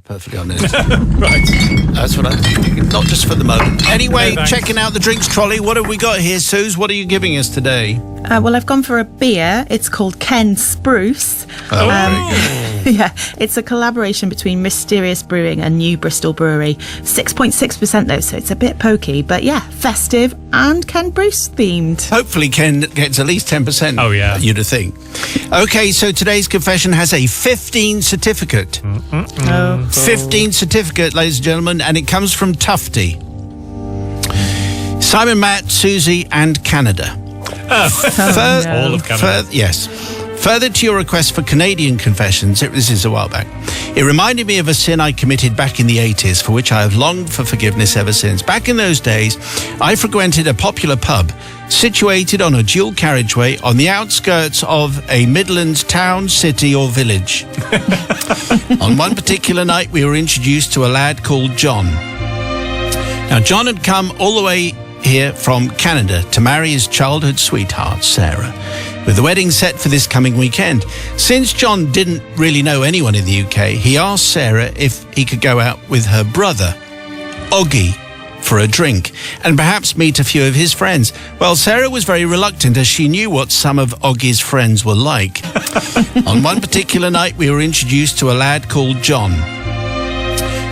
perfectly honest. Right. That's what I'm thinking, not just for the moment. Anyway, No, thanks. checking out the drinks trolley. What have we got here, Suze? What are you giving us today? Well, I've gone for a beer. It's called Ken Spruce. Oh, very good. Yeah, it's a collaboration between Mysterious Brewing and New Bristol Brewery. 6.6% though, so it's a bit pokey, but yeah, festive and Ken Bruce themed. Hopefully Ken gets at least 10%. Oh, yeah. You'd think. Okay, so today's confession has a 15 certificate. Oh. 15 certificate, ladies and gentlemen, and it comes from Tufty. Simon, Matt, Susie, and Canada. no. All of Canada. Yes. Further to your request for Canadian confessions, this is a while back, it reminded me of a sin I committed back in the 80s, for which I have longed for forgiveness ever since. Back in those days, I frequented a popular pub situated on a dual carriageway on the outskirts of a Midlands town, city or village. On one particular night, we were introduced to a lad called John. Now, John had come all the way here from Canada to marry his childhood sweetheart, Sarah, with the wedding set for this coming weekend. Since John didn't really know anyone in the UK, he asked Sarah if he could go out with her brother, Oggy, for a drink and perhaps meet a few of his friends. Well, Sarah was very reluctant as she knew what some of Oggy's friends were like. On one particular night, we were introduced to a lad called John.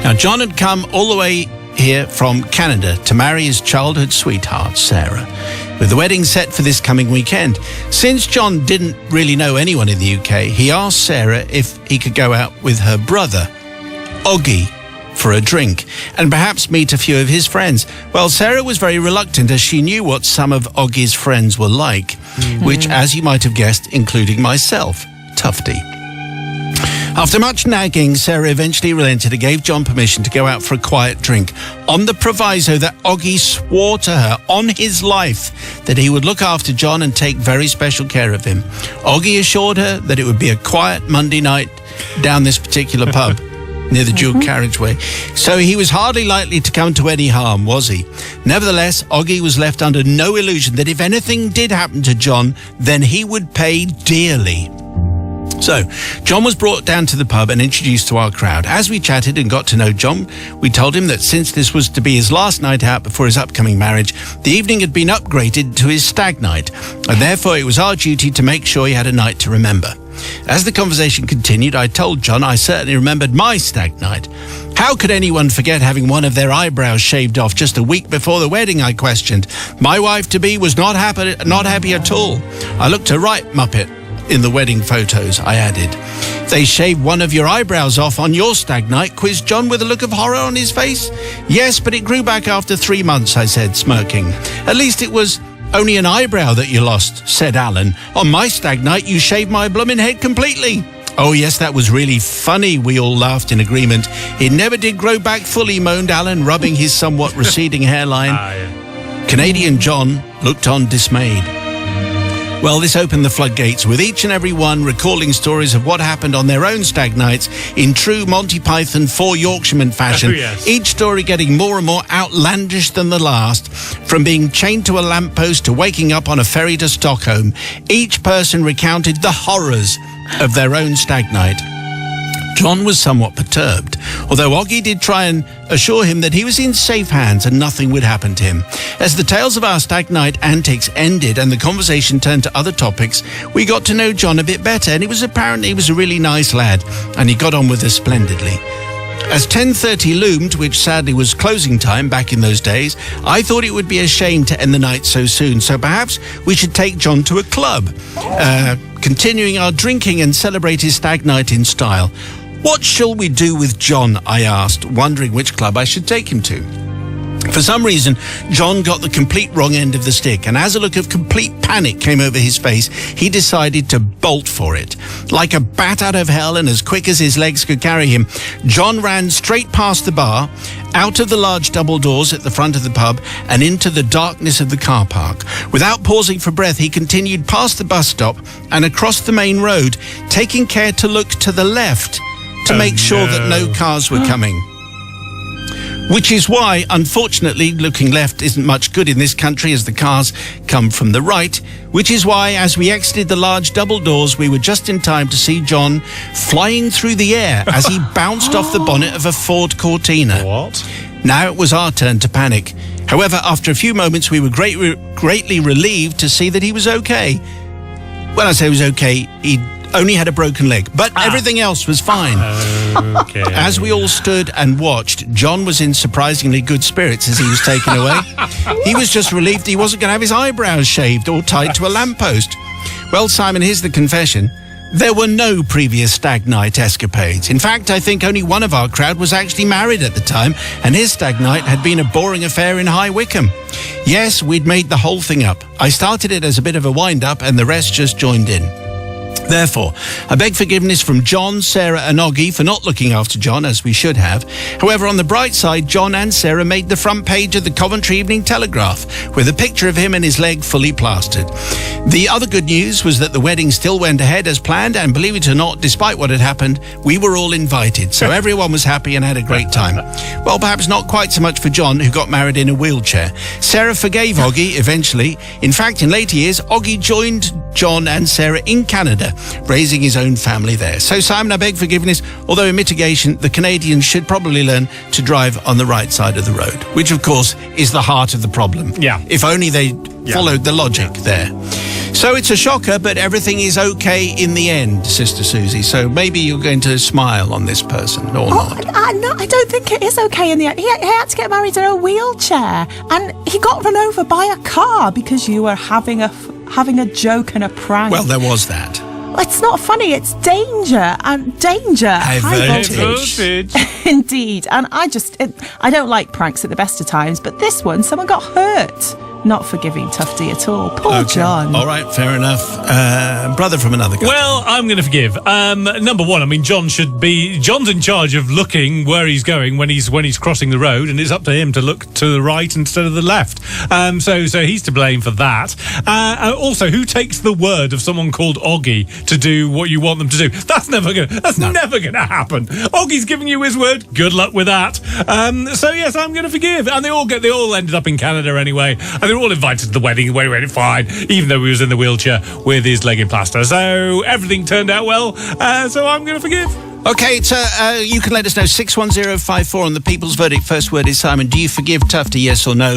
Now, John had come all the way here from Canada to marry his childhood sweetheart, Sarah, with the wedding set for this coming weekend. Since John didn't really know anyone in the UK, he asked Sarah if he could go out with her brother, Oggy, for a drink and perhaps meet a few of his friends. Well, Sarah was very reluctant as she knew what some of Oggy's friends were like, which, as you might have guessed, including myself, Tufty. After much nagging, Sarah eventually relented and gave John permission to go out for a quiet drink, on the proviso that Oggy swore to her on his life that he would look after John and take very special care of him. Oggy assured her that it would be a quiet Monday night down this particular pub near the dual carriageway, so he was hardly likely to come to any harm, was he? Nevertheless, Oggy was left under no illusion that if anything did happen to John, then he would pay dearly. So, John was brought down to the pub and introduced to our crowd. As we chatted and got to know John, we told him that since this was to be his last night out before his upcoming marriage, the evening had been upgraded to his stag night, and therefore it was our duty to make sure he had a night to remember. As the conversation continued, I told John I certainly remembered my stag night. How could anyone forget having one of their eyebrows shaved off just a week before the wedding, I questioned. My wife-to-be was not happy at all. I looked a right muppet in the wedding photos, I added. They shaved one of your eyebrows off on your stag night, quizzed John with a look of horror on his face. Yes, but it grew back after 3 months, I said, smirking. At least it was only an eyebrow that you lost, said Alan. On my stag night, you shaved my bloomin' head completely. Oh, yes, that was really funny, we all laughed in agreement. It never did grow back fully, moaned Alan, rubbing his somewhat receding hairline. Canadian John looked on dismayed. Well, this opened the floodgates, with each and every one recalling stories of what happened on their own stag nights in true Monty Python 4 Yorkshireman fashion. Oh, yes. Each story getting more and more outlandish than the last. From being chained to a lamppost to waking up on a ferry to Stockholm, each person recounted the horrors of their own stag night. John was somewhat perturbed, although Oggy did try and assure him that he was in safe hands and nothing would happen to him. As the tales of our stag night antics ended and the conversation turned to other topics, we got to know John a bit better, and it was apparent he was a really nice lad, and he got on with us splendidly. As 10:30 loomed, which sadly was closing time back in those days, I thought it would be a shame to end the night so soon, so perhaps we should take John to a club, continuing our drinking and celebrate his stag night in style. What shall we do with John, I asked, wondering which club I should take him to. For some reason, John got the complete wrong end of the stick, and as a look of complete panic came over his face, he decided to bolt for it. Like a bat out of hell and as quick as his legs could carry him, John ran straight past the bar, out of the large double doors at the front of the pub, and into the darkness of the car park. Without pausing for breath, he continued past the bus stop and across the main road, taking care to look to the left to make sure that no cars were coming. Which is why, unfortunately, looking left isn't much good in this country as the cars come from the right. Which is why, as we exited the large double doors, we were just in time to see John flying through the air as he bounced off the bonnet of a Ford Cortina. What? Now it was our turn to panic. However, after a few moments, we were greatly relieved to see that he was okay. When I say he was okay, he only had a broken leg, but everything else was fine. Okay. As we all stood and watched, John was in surprisingly good spirits as he was taken away. He was just relieved he wasn't going to have his eyebrows shaved or tied to a lamppost. Well, Simon, here's the confession. There were no previous stag night escapades. In fact, I think only one of our crowd was actually married at the time, and his stag night had been a boring affair in High Wycombe. Yes, we'd made the whole thing up. I started it as a bit of a wind-up, and the rest just joined in. Therefore, I beg forgiveness from John, Sarah and Oggy for not looking after John as we should have. However, on the bright side, John and Sarah made the front page of the Coventry Evening Telegraph with a picture of him and his leg fully plastered. The other good news was that the wedding still went ahead as planned, and believe it or not, despite what had happened, we were all invited, so everyone was happy and had a great time. Well, perhaps not quite so much for John, who got married in a wheelchair. Sarah forgave Oggy eventually. In fact, in later years, Oggy joined John and Sarah in Canada, raising his own family there. So, Simon, I beg forgiveness, although in mitigation, the Canadians should probably learn to drive on the right side of the road, which, of course, is the heart of the problem. Yeah. If only they followed the logic there. So it's a shocker, but everything is okay in the end, Sister Susie. So maybe you're going to smile on this person, or not. No, I don't think it is okay in the end. He had to get married in a wheelchair, and he got run over by a car because you were having a joke and a prank. Well, there was that. It's not funny, it's danger. High voltage. Indeed. And I don't like pranks at the best of times, but this one, someone got hurt. Not forgiving Tufty at all. Poor John. All right, fair enough. Brother from another guy. Well, I'm going to forgive. Number one, I mean, John's in charge of looking where he's going when he's crossing the road, and it's up to him to look to the right instead of the left. So he's to blame for that. Also, who takes the word of someone called Oggy to do what you want them to do? That's never going to happen. Oggy's giving you his word. Good luck with that. So yes, I'm going to forgive. And they all ended up in Canada anyway. And they're all invited to the wedding where he went fine, even though he was in the wheelchair with his leg in plaster. So everything turned out well. So I'm going to forgive. Okay, so you can let us know 61054 on the People's Verdict. First word is Simon. Do you forgive Tufty, yes or no?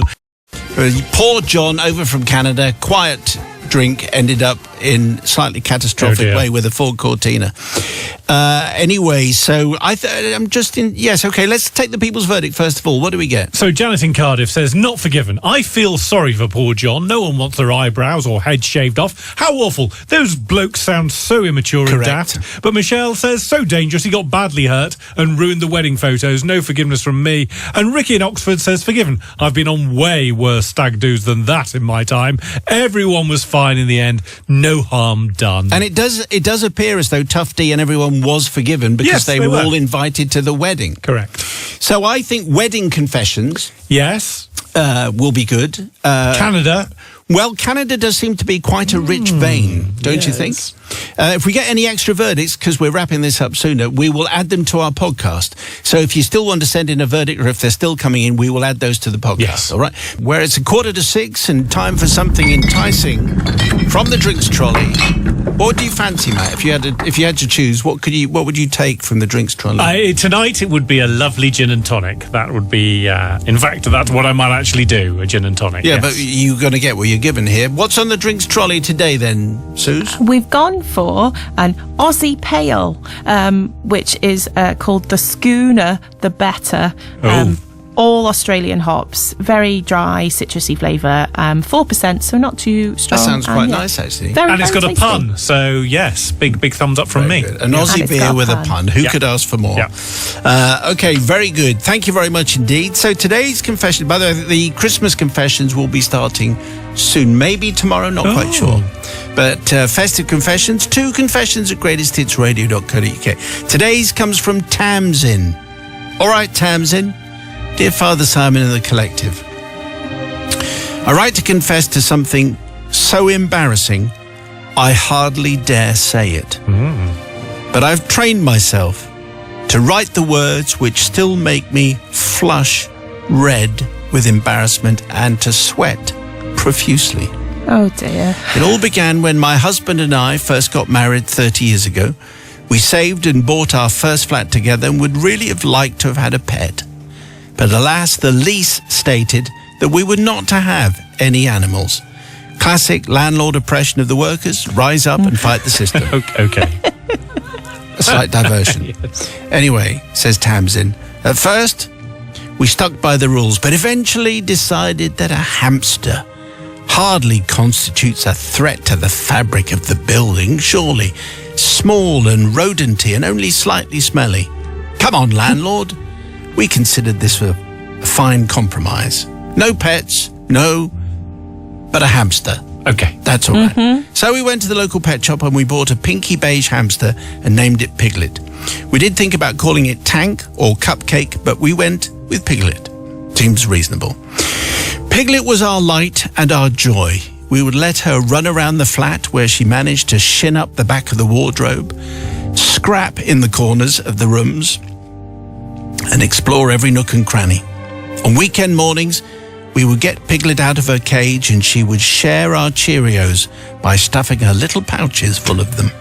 Poor John over from Canada, quiet drink, ended up in slightly catastrophic way with a Ford Cortina. Anyway, so I'm just in... Yes, okay, let's take the People's Verdict first of all. What do we get? So Janet in Cardiff says, not forgiven. I feel sorry for poor John. No one wants their eyebrows or head shaved off. How awful. Those blokes sound so immature and daft. But Michelle says, so dangerous. He got badly hurt and ruined the wedding photos. No forgiveness from me. And Ricky in Oxford says, forgiven. I've been on way worse stag do's than that in my time. Everyone was fine in the end. No harm done. And it does appear as though Tufty and everyone was forgiven because they were all invited to the wedding. Correct. So I think wedding confessions will be good. Canada. Well, Canada does seem to be quite a rich vein, don't you think? If we get any extra verdicts, because we're wrapping this up sooner, we will add them to our podcast. So if you still want to send in a verdict, or if they're still coming in, we will add those to the podcast. Yes. All right? Where it's 5:45 and time for something enticing from the drinks trolley. What would you fancy, Matt? If you had to choose, what would you take from the drinks trolley? Tonight it would be a lovely gin and tonic. That would be, in fact, that's what I might actually do, a gin and tonic. Yeah, yes. But you're going to get what you're given here. What's on the drinks trolley today then, Suze? We've gone for an Aussie Pale, which is called the Schooner the Better. All Australian hops, very dry, citrusy flavour, 4%, so not too strong. That sounds quite nice, actually. And it's got a pun, so yes, big thumbs up from me. Good. An Aussie beer with a pun. Who could ask for more? Yeah. Okay, very good. Thank you very much indeed. So today's confession, by the way, the Christmas confessions will be starting soon, maybe tomorrow, not quite sure. But festive confessions, 2 confessions at greatesthitsradio.co.uk. Today's comes from Tamsin. All right, Tamsin. Dear Father Simon and the collective, I write to confess to something so embarrassing I hardly dare say it. But I've trained myself to write the words which still make me flush red with embarrassment, and to sweat profusely. Oh dear. It all began when my husband and I first got married 30 years ago. We saved and bought our first flat together and would really have liked to have had a pet. But alas, the lease stated that we were not to have any animals. Classic landlord oppression of the workers. Rise up and fight the system. Okay. A slight diversion. Yes. Anyway, says Tamsin, at first we stuck by the rules, but eventually decided that a hamster hardly constitutes a threat to the fabric of the building, surely. Small and rodenty and only slightly smelly. Come on, landlord. We considered this a fine compromise. No pets, but a hamster. Okay. That's all right. So we went to the local pet shop and we bought a pinky beige hamster and named it Piglet. We did think about calling it Tank or Cupcake, but we went with Piglet. Seems reasonable. Piglet was our light and our joy. We would let her run around the flat where she managed to shin up the back of the wardrobe, scrap in the corners of the rooms, and explore every nook and cranny. On weekend mornings, we would get Piglet out of her cage and she would share our Cheerios by stuffing her little pouches full of them.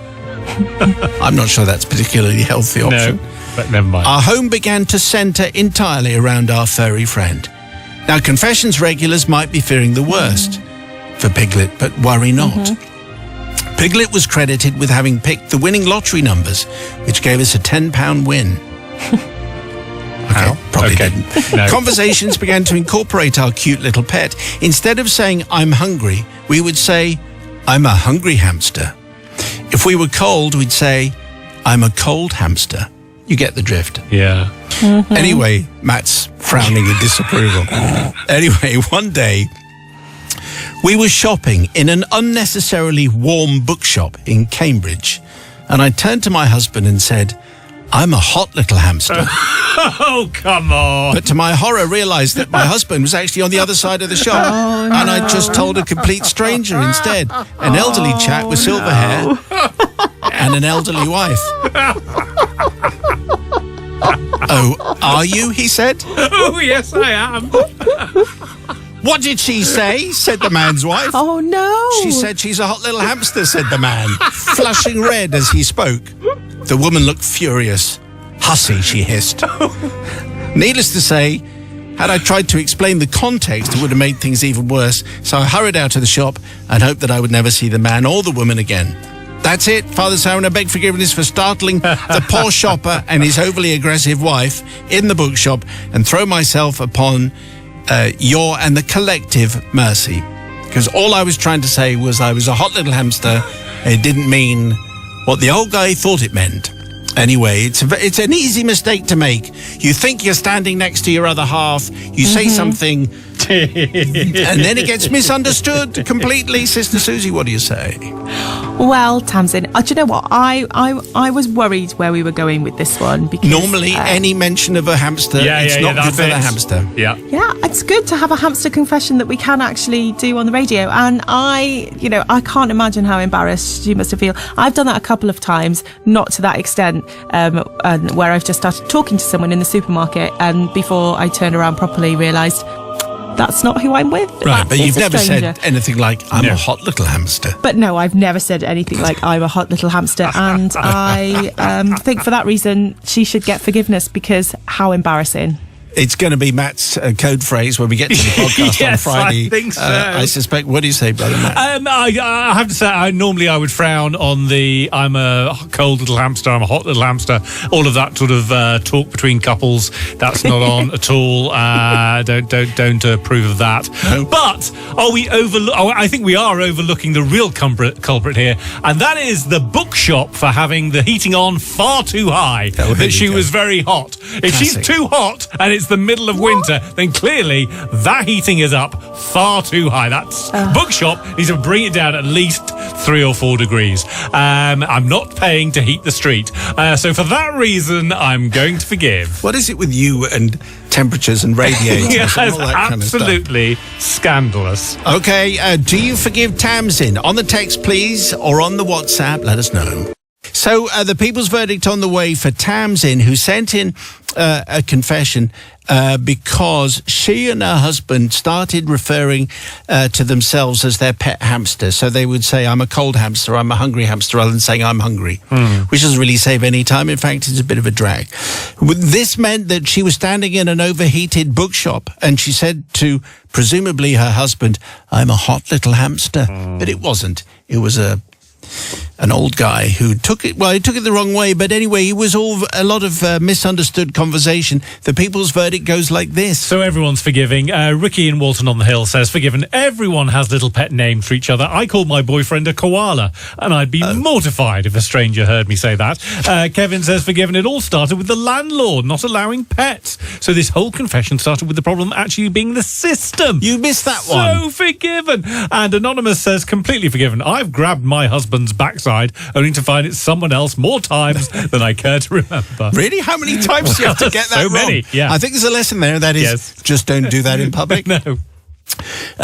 I'm not sure that's a particularly healthy option. No, but never mind. Our home began to centre entirely around our furry friend. Now, Confessions regulars might be fearing the worst for Piglet, but worry not. Piglet was credited with having picked the winning lottery numbers, which gave us a £10 win. How? Probably Okay. didn't. No. Conversations began to incorporate our cute little pet. Instead of saying, I'm hungry, we would say, I'm a hungry hamster. If we were cold, we'd say, I'm a cold hamster. You get the drift. Yeah. Anyway, Matt's frowning in disapproval. Anyway, one day, we were shopping in an unnecessarily warm bookshop in Cambridge, and I turned to my husband and said, I'm a hot little hamster. Oh, come on. But to my horror, realised that my husband was actually on the other side of the shop, and I just told a complete stranger instead, an elderly chap with silver hair and an elderly wife. Oh, are you? He said. Oh, yes, I am. What did she say? Said the man's wife. Oh no. She said she's a hot little hamster, said the man, flushing red as he spoke. The woman looked furious. Hussy, she hissed. Needless to say, had I tried to explain the context, it would have made things even worse. So I hurried out of the shop and hoped that I would never see the man or the woman again. That's it, Father Simon. I beg forgiveness for startling the poor shopper and his overly aggressive wife in the bookshop and throw myself upon your and the collective mercy. Because all I was trying to say was I was a hot little hamster. It didn't mean what the old guy thought it meant. Anyway, it's an easy mistake to make. You think you're standing next to your other half, you say something, and then it gets misunderstood completely. Sister Susie, what do you say? Well, Tamsin, do you know what? I was worried where we were going with this one because Normally, any mention of a hamster, it's not good for the hamster. Yeah. yeah, it's good to have a hamster confession that we can actually do on the radio. And I can't imagine how embarrassed you must have feel. I've done that a couple of times, not to that extent, and where I've just started talking to someone in the supermarket, and before I turned around properly, realised that's not who I'm with. Right, but It's you've a never stranger. said anything like, I'm a hot little hamster. But no, I've never said anything like I'm a hot little hamster, and I think for that reason she should get forgiveness, because how embarrassing. It's going to be Matt's code phrase when we get to the podcast Yes, on Friday. I think so. I suspect. What do you say, brother Matt? I have to say, I would frown on the I'm a cold little hamster, I'm a hot little hamster, all of that sort of talk between couples. That's not on at all. Don't approve of that. No. But I think we are overlooking the real culprit here, and that is the bookshop for having the heating on far too high. Oh, here that we she go. was very hot. If she's Classic. too hot and it's the middle of winter, then clearly that heating is up far too high. That's bookshop needs to bring it down at least 3 or 4 degrees. I'm not paying to heat the street, so for that reason, I'm going to forgive. What is it with you and temperatures and radiators Yes, and all that kind of stuff? absolutely scandalous. Okay, do you forgive Tamsin? On the text, please, or on the WhatsApp, let us know. So the people's verdict on the way for Tamsin, who sent in a confession because she and her husband started referring to themselves as their pet hamster. So they would say, I'm a cold hamster, I'm a hungry hamster, rather than saying I'm hungry, which doesn't really save any time. In fact, it's a bit of a drag. This meant that she was standing in an overheated bookshop and she said to presumably her husband, I'm a hot little hamster. But it wasn't. It was an old guy who took it, well, he took it the wrong way, but anyway, it was all a lot of misunderstood conversation. The people's verdict goes like this. So everyone's forgiving. Ricky in Walton on the Hill says, forgiven. Everyone has little pet names for each other. I call my boyfriend a koala, and I'd be mortified if a stranger heard me say that. Kevin says, forgiven. It all started with the landlord not allowing pets. So this whole confession started with the problem actually being the system. You missed that one. So forgiven. And Anonymous says, completely forgiven. I've grabbed my husband's backside only to find it's someone else more times than I care to remember. Really? How many times do you have to get that So wrong? many, yeah. I think there's a lesson there. That is, Yes. just don't do that in public. No.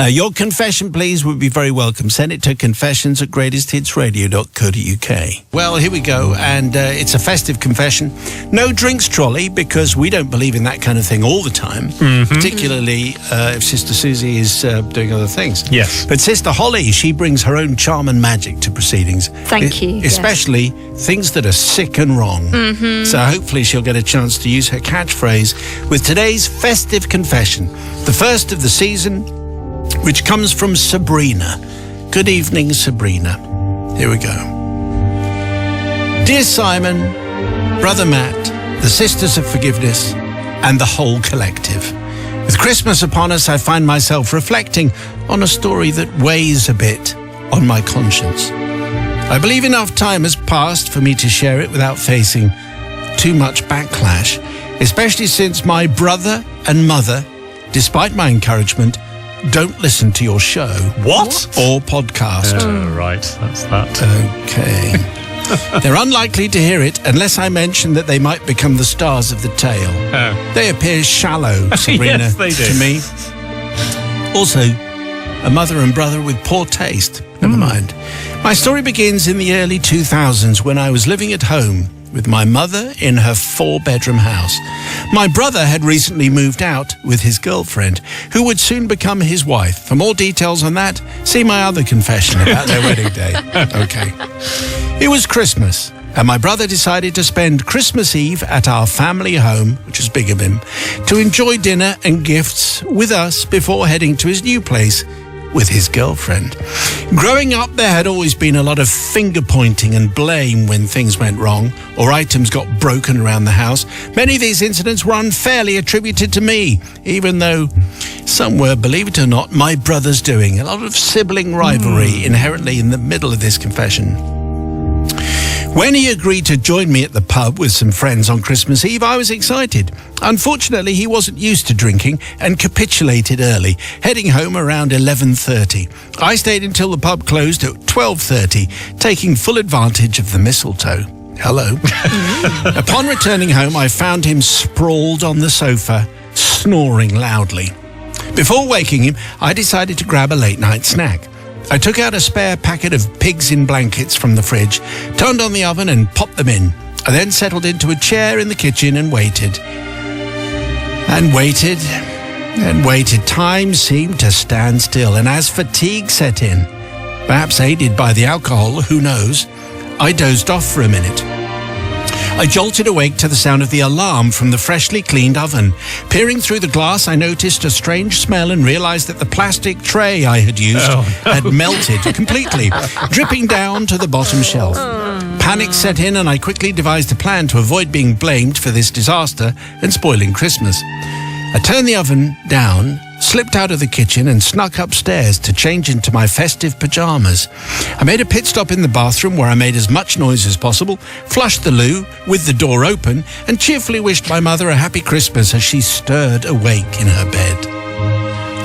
Your confession, please, would be very welcome. Send it to confessions@greatesthitsradio.co.uk. Well, here we go, and it's a festive confession. No drinks trolley, because we don't believe in that kind of thing all the time, particularly if Sister Susie is doing other things. Yes. But Sister Holly, she brings her own charm and magic to proceedings. Thank you, yes. Especially things that are sick and wrong. So hopefully she'll get a chance to use her catchphrase with today's festive confession, the first of the season, which comes from Sabrina. Good evening, Sabrina. Here we go. Dear Simon, Brother Matt, the Sisters of Forgiveness, and the whole collective. With Christmas upon us, I find myself reflecting on a story that weighs a bit on my conscience. I believe enough time has passed for me to share it without facing too much backlash, especially since my brother and mother, despite my encouragement, don't listen to your show. What? Or podcast. Right, that's that. Okay. They're unlikely to hear it unless I mention that they might become the stars of the tale. They appear shallow, Sabrina, Yes, they do. to me. Also, a mother and brother with poor taste. Never mind. My story begins in the early 2000s when I was living at home with my mother in her 4-bedroom house. My brother had recently moved out with his girlfriend, who would soon become his wife. For more details on that, see my other confession about their wedding day. Okay. It was Christmas, and my brother decided to spend Christmas Eve at our family home, which was big of him, to enjoy dinner and gifts with us before heading to his new place with his girlfriend. Growing up, there had always been a lot of finger-pointing and blame when things went wrong or items got broken around the house. Many of these incidents were unfairly attributed to me, even though some were, believe it or not, my brother's doing. A lot of sibling rivalry inherently in the middle of this confession. When he agreed to join me at the pub with some friends on Christmas Eve, I was excited. Unfortunately, he wasn't used to drinking and capitulated early, heading home around 11:30. I stayed until the pub closed at 12:30, taking full advantage of the mistletoe. Hello. Upon returning home, I found him sprawled on the sofa, snoring loudly. Before waking him, I decided to grab a late-night snack. I took out a spare packet of pigs in blankets from the fridge, turned on the oven and popped them in. I then settled into a chair in the kitchen and waited. And waited, and waited. Time seemed to stand still, and as fatigue set in, perhaps aided by the alcohol, who knows, I dozed off for a minute. I jolted awake to the sound of the alarm from the freshly cleaned oven. Peering through the glass, I noticed a strange smell and realized that the plastic tray I had used had melted completely, dripping down to the bottom shelf. Panic set in and I quickly devised a plan to avoid being blamed for this disaster and spoiling Christmas. I turned the oven down, slipped out of the kitchen and snuck upstairs to change into my festive pajamas. I made a pit stop in the bathroom where I made as much noise as possible, flushed the loo with the door open and cheerfully wished my mother a happy Christmas as she stirred awake in her bed.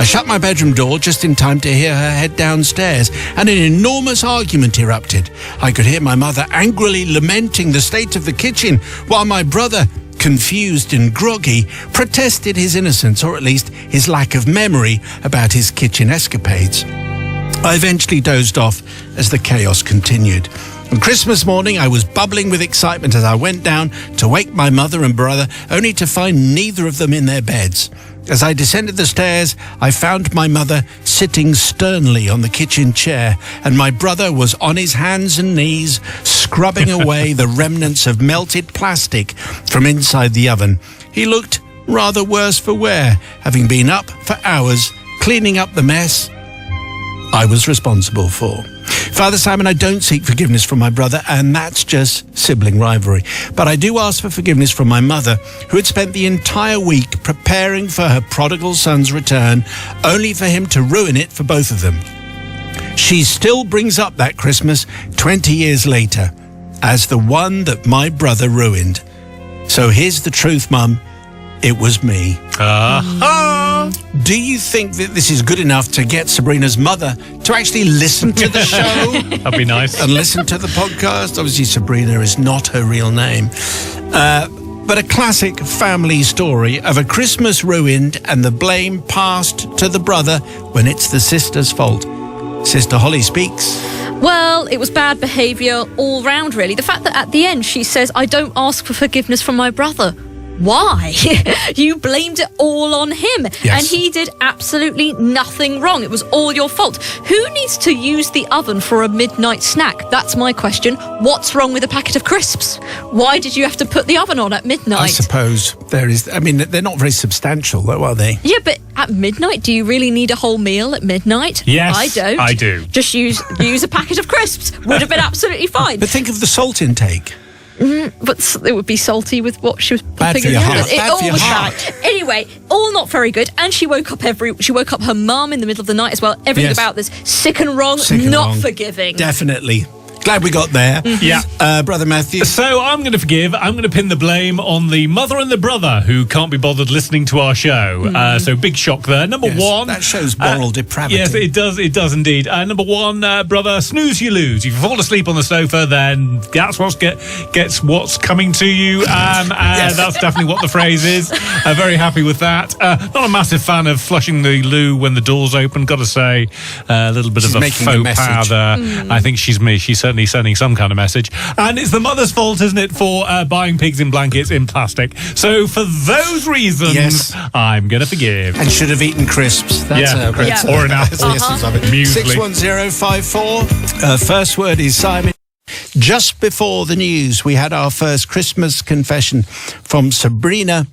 I shut my bedroom door just in time to hear her head downstairs and an enormous argument erupted. I could hear my mother angrily lamenting the state of the kitchen while my brother, confused and groggy, protested his innocence, or at least his lack of memory about his kitchen escapades. I eventually dozed off as the chaos continued. On Christmas morning, I was bubbling with excitement as I went down to wake my mother and brother, only to find neither of them in their beds. As I descended the stairs, I found my mother sitting sternly on the kitchen chair, and my brother was on his hands and knees, scrubbing away the remnants of melted plastic from inside the oven. He looked rather worse for wear, having been up for hours cleaning up the mess I was responsible for. Father Simon, I don't seek forgiveness from my brother, and that's just sibling rivalry. But I do ask for forgiveness from my mother, who had spent the entire week preparing for her prodigal son's return, only for him to ruin it for both of them. She still brings up that Christmas 20 years later as the one that my brother ruined. So here's the truth, Mum. It was me. Do you think that this is good enough to get Sabrina's mother to actually listen to the show? That'd be nice. And listen to the podcast? Obviously, Sabrina is not her real name. But a classic family story of a Christmas ruined and the blame passed to the brother when it's the sister's fault. Sister Holly speaks. Well, it was bad behaviour all round, really. The fact that at the end she says, I don't ask for forgiveness from my brother. Why? You blamed it all on him. Yes. And he did absolutely nothing wrong. It was all your fault. Who needs to use the oven for a midnight snack? That's my question. What's wrong with a packet of crisps? Why did you have to put the oven on at midnight? I suppose there is. I mean, they're not very substantial, though, are they? Yeah, but at midnight, do you really need a whole meal at midnight? Yes, I don't. I do. Just use a packet of crisps. Would have been absolutely fine. But think of the salt intake. But it would be salty with what she was Bad putting for in your the heart. oven. It Bad all for your was heart. bad. Anyway, all not very good. And she woke up her mum in the middle of the night as well. Everything Yes. about this sick and wrong, Sick and not wrong. forgiving. Definitely. Glad we got there. Yeah. Brother Matthew. So I'm going to forgive. I'm going to pin the blame on the mother and the brother who can't be bothered listening to our show. So big shock there. Number Yes, one. that shows moral depravity. Yes, it does. It does indeed. Number one, brother, snooze you lose. If you fall asleep on the sofa, then that's gets what's coming to you. That's definitely what the phrase is. Very happy with that. Not a massive fan of flushing the loo when the door's open. Got to say, a little bit She's of a making a faux message. pas there. I think she's certainly sending some kind of message. And it's the mother's fault, isn't it, for buying pigs in blankets in plastic. So for those reasons, Yes. I'm going to forgive. And should have eaten crisps. That's Yeah. that's Or an that's apple. the essence of it. Muesli. 61054. First word is Simon. Just before the news, we had our first Christmas confession from Sabrina,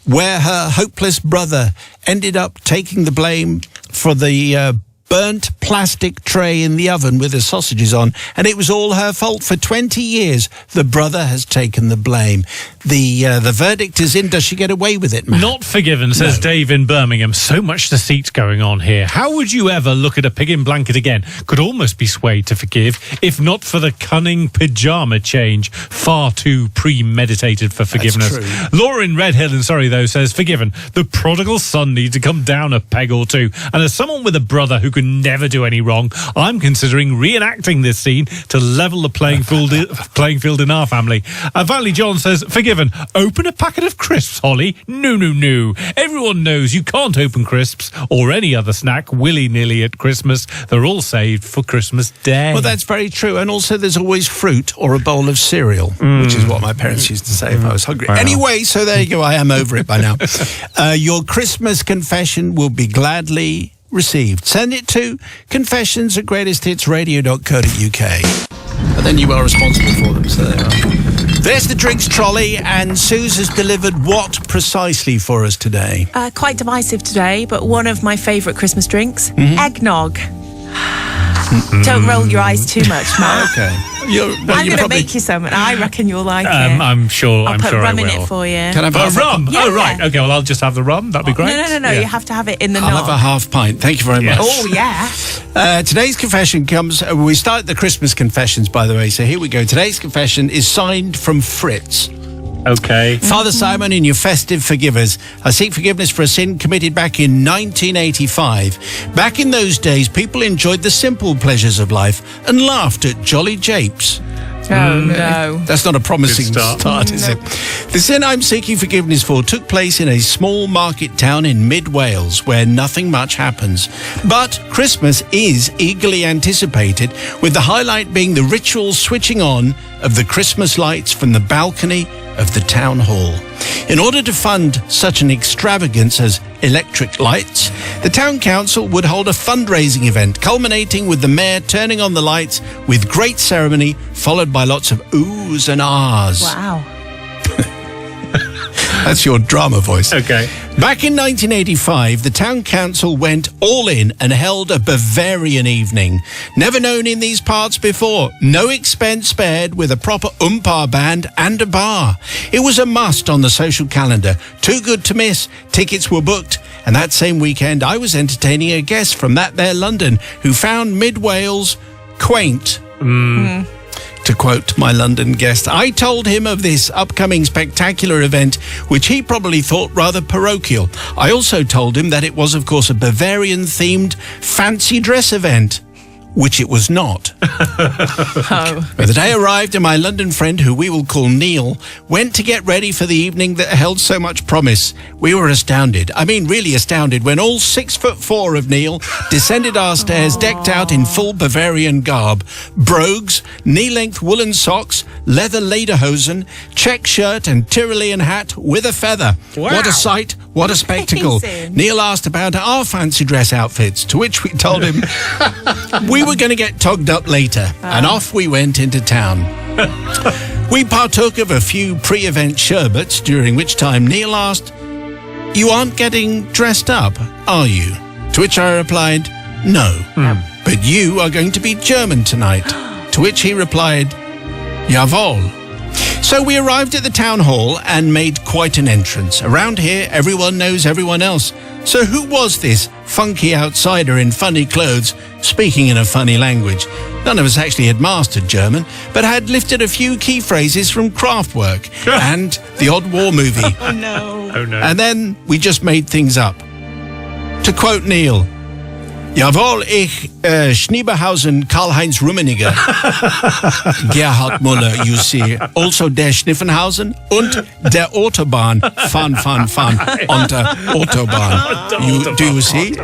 where her hopeless brother ended up taking the blame for the burnt plastic tray in the oven with the sausages on, and it was all her fault. For 20 years, the brother has taken the blame. The verdict is in. Does she get away with it, Matt? Not forgiven, says Dave in Birmingham. So much deceit going on here. How would you ever look at a pig in blanket again? Could almost be swayed to forgive, if not for the cunning pyjama change. Far too premeditated for forgiveness. true. Laura in Red Hill in Surrey, though, says, forgiven. The prodigal son needs to come down a peg or two. And as someone with a brother who can never do any wrong, I'm considering reenacting this scene to level the playing field in our family. Finally, John says, forgiven. Open a packet of crisps, Holly. No. Everyone knows you can't open crisps or any other snack willy-nilly at Christmas. They're all saved for Christmas Day. Well, that's very true. And also there's always fruit or a bowl of cereal, which is what my parents used to say if I was hungry. Wow. Anyway, so there you go. I am over it by now. Your Christmas confession will be gladly received. Send it to confessions@greatesthitsradio.co.uk. But then you are responsible for them, so there you are. There's the drinks trolley, and Suze has delivered what precisely for us today? Quite divisive today, but one of my favourite Christmas drinks, eggnog. Don't roll your eyes too much, Matt. Okay. I'm going to make you some, and I reckon you'll like it. I'm sure. I'll I'm put sure rum I in will. it for you. Can I have half rum? Yeah. Oh, right. Okay, well, I'll just have the rum. That'd be great. No. Yeah. You have to have it in the I'll have a nog. half pint. Thank you very much. Oh, yeah. Today's confession comes... we start the Christmas confessions, by the way, so here we go. Today's confession is signed from Fritz. Okay. Father Simon, in your festive forgivers, I seek forgiveness for a sin committed back in 1985. Back in those days, people enjoyed the simple pleasures of life and laughed at jolly japes. Oh, no. That's not a promising Good start, is it? The sin I'm seeking forgiveness for took place in a small market town in mid-Wales where nothing much happens. But Christmas is eagerly anticipated, with the highlight being the ritual switching on of the Christmas lights from the balcony of the town hall. In order to fund such an extravagance as electric lights, the town council would hold a fundraising event, culminating with the mayor turning on the lights with great ceremony, followed by lots of oohs and ahs. Wow. That's your drama voice. Okay. Back in 1985, the town council went all in and held a Bavarian evening. Never known in these parts before. No expense spared, with a proper umpar band and a bar. It was a must on the social calendar. Too good to miss. Tickets were booked. And that same weekend, I was entertaining a guest from that there London who found mid-Wales quaint. To quote my London guest, I told him of this upcoming spectacular event, which he probably thought rather parochial. I also told him that it was, of course, a Bavarian-themed fancy dress event, which it was not. But the day arrived and my London friend, who we will call Neil, went to get ready for the evening that held so much promise. We were astounded, I mean really astounded, when all 6'4" of Neil descended our stairs decked out in full Bavarian garb. Brogues, knee-length woolen socks, leather lederhosen, check shirt and Tyrolean hat with a feather. Wow. What a sight, what a spectacle. Amazing. Neil asked about our fancy dress outfits, to which we told him we were going to get togged up later, and off we went into town. We partook of a few pre-event sherbets, during which time Neil asked, "You aren't getting dressed up, are you?" To which I replied, "No, but you are going to be German tonight." To which he replied, "Jawohl." So we arrived at the town hall and made quite an entrance. Around here, everyone knows everyone else. So who was this funky outsider in funny clothes, speaking in a funny language? None of us actually had mastered German, but had lifted a few key phrases from Kraftwerk and the odd war movie. Oh, no. Oh, no. And then we just made things up. To quote Neil, "Jawohl, ich, Schnieberhausen, Karl-Heinz Rummenigge, Gerhard Müller, you see, also der Schniffenhausen und der Autobahn, fahren on der Autobahn. Do you see?"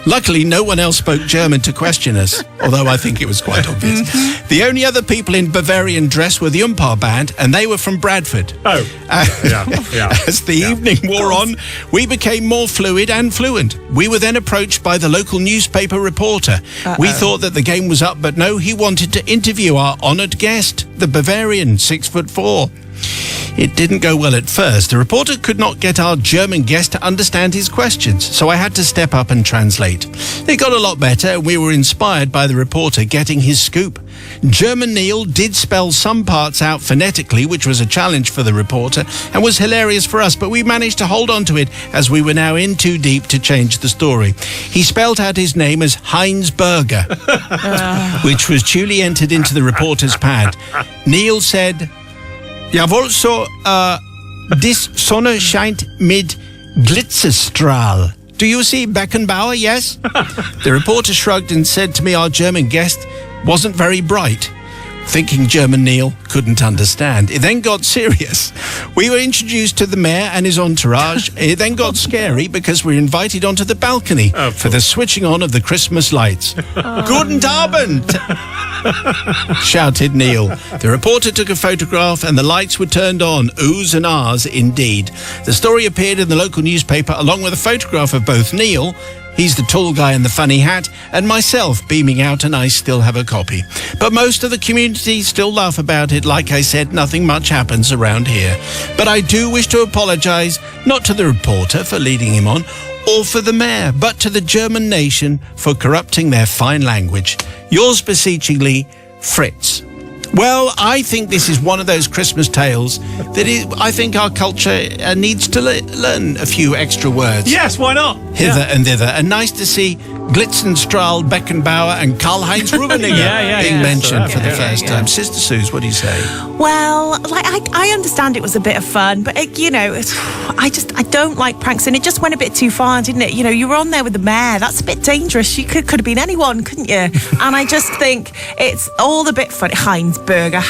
Luckily, no one else spoke German to question us, although I think it was quite obvious. The only other people in Bavarian dress were the umpar band, and they were from Bradford. Oh. Yeah. As the evening wore on, we became more fluid and fluent. We were then approached by the local newspaper reporter. We thought that the game was up, but no, he wanted to interview our honoured guest, the Bavarian, 6'4". It didn't go well at first. The reporter could not get our German guest to understand his questions, so I had to step up and translate. It got a lot better, and we were inspired by the reporter getting his scoop. German Neil did spell some parts out phonetically, which was a challenge for the reporter and was hilarious for us, but we managed to hold on to it as we were now in too deep to change the story. He spelled out his name as Heinz Berger, which was duly entered into the reporter's pad. Neil said, "Jawohl, so, dis Sonne scheint mit Glitzerstrahl. Do you see Beckenbauer, yes?" The reporter shrugged and said to me our German guest wasn't very bright. Thinking German Neil couldn't understand. It then got serious. We were introduced to the mayor and his entourage. It then got scary because we were invited onto the balcony for the switching on of the Christmas lights. "Guten Abend!" shouted Neil. The reporter took a photograph and the lights were turned on. Oohs and ahs indeed. The story appeared in the local newspaper along with a photograph of both Neil, he's the tall guy in the funny hat, and myself beaming out, and I still have a copy. But most of the community still laugh about it. Like I said, nothing much happens around here. But I do wish to apologise, not to the reporter for leading him on, or for the mayor, but to the German nation for corrupting their fine language. Yours beseechingly, Fritz. Well, I think this is one of those Christmas tales that I think our culture needs to learn a few extra words. Yes, why not? Hither and thither. And nice to see Glitzenstrahl, Beckenbauer, and Karl-Heinz Rummenigge being mentioned for the first time. Sister Suze, what do you say? Well, like I understand it was a bit of fun, but I don't like pranks, and it just went a bit too far, didn't it? You were on there with the mayor. That's a bit dangerous. You could have been anyone, couldn't you? And I just think it's all a bit funny. Heinz Burger.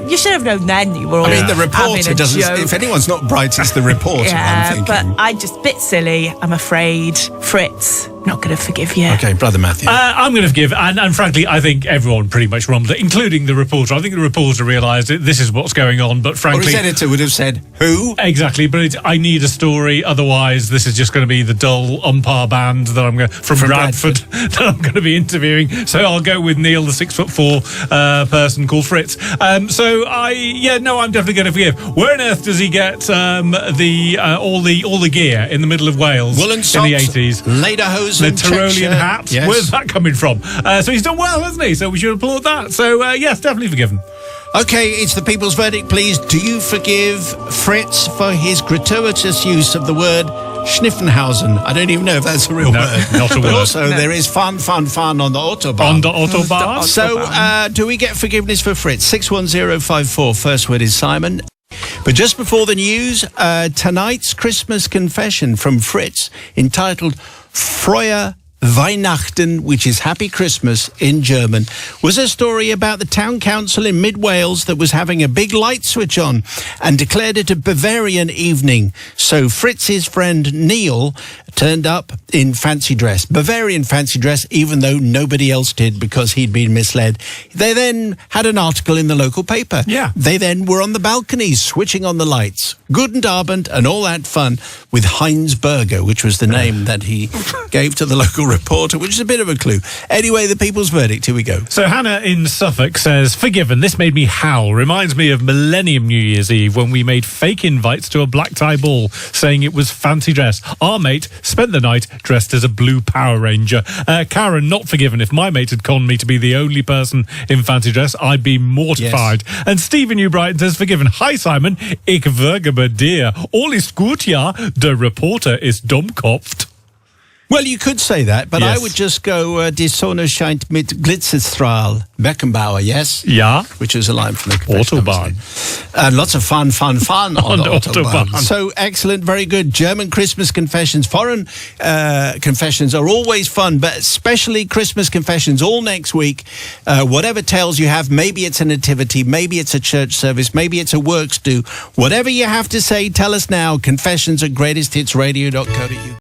You should have known then. You were all. I mean, the reporter doesn't. Joke. If anyone's not bright, it's the reporter. I'm but thinking. I just bit silly. I'm afraid, Fritz. Not going to forgive you. Okay, Brother Matthew. I'm going to forgive, and frankly, I think everyone pretty much rumbled it, including the reporter. I think the reporter realised that this is what's going on, but frankly... Or his editor would have said, who? Exactly, but I need a story, otherwise this is just going to be the dull umpire band that I'm going from Bradford that I'm going to be interviewing. So I'll go with Neil, the 6'4" person called Fritz. I'm definitely going to forgive. Where on earth does he get all the gear in the middle of Wales Woolen socks, in the 80s? Lederhosen, The Tyrolean hat. Yes. Where's that coming from? So he's done well, hasn't he? So we should applaud that. So yes, definitely forgiven. Okay, it's the people's verdict, please. Do you forgive Fritz for his gratuitous use of the word Schniffenhausen? I don't even know if that's a real word. Not a but word. also, there is fun on the Autobahn. On the Autobahn. So, do we get forgiveness for Fritz? 61054. First word is Simon. But just before the news, tonight's Christmas confession from Fritz, entitled Frohe Weihnachten, which is Happy Christmas in German, was a story about the town council in mid-Wales that was having a big light switch on and declared it a Bavarian evening. So Fritz's friend Neil turned up in fancy dress, Bavarian fancy dress, even though nobody else did because he'd been misled. They then had an article in the local paper. Yeah. They then were on the balconies switching on the lights. Guten Abend and all that fun with Heinz Burger, which was the name that he gave to the local reporter, which is a bit of a clue. Anyway, the people's verdict. Here we go. So Hannah in Suffolk says, forgiven, this made me howl. Reminds me of Millennium New Year's Eve when we made fake invites to a black tie ball saying it was fancy dress. Our mate spent the night dressed as a blue Power Ranger. Karen, not forgiven. If my mate had conned me to be the only person in fancy dress, I'd be mortified. Yes. And Stephen New Brighton says, forgiven. Hi Simon, ik werke bei dir. All is gut, ja? Der Reporter ist dummkopft. Well, you could say that, but Yes. I would just go, Die Sonne scheint mit Glitzerstrahl. Beckenbauer, yes? Ja. Which is a line from the confession, Autobahn. And lots of fun on the Autobahn. Autobahn. So excellent, very good. German Christmas confessions. Foreign confessions are always fun, but especially Christmas confessions all next week. Whatever tales you have, maybe it's a nativity, maybe it's a church service, maybe it's a works do. Whatever you have to say, tell us now. Confessions at greatesthitsradio.co.uk.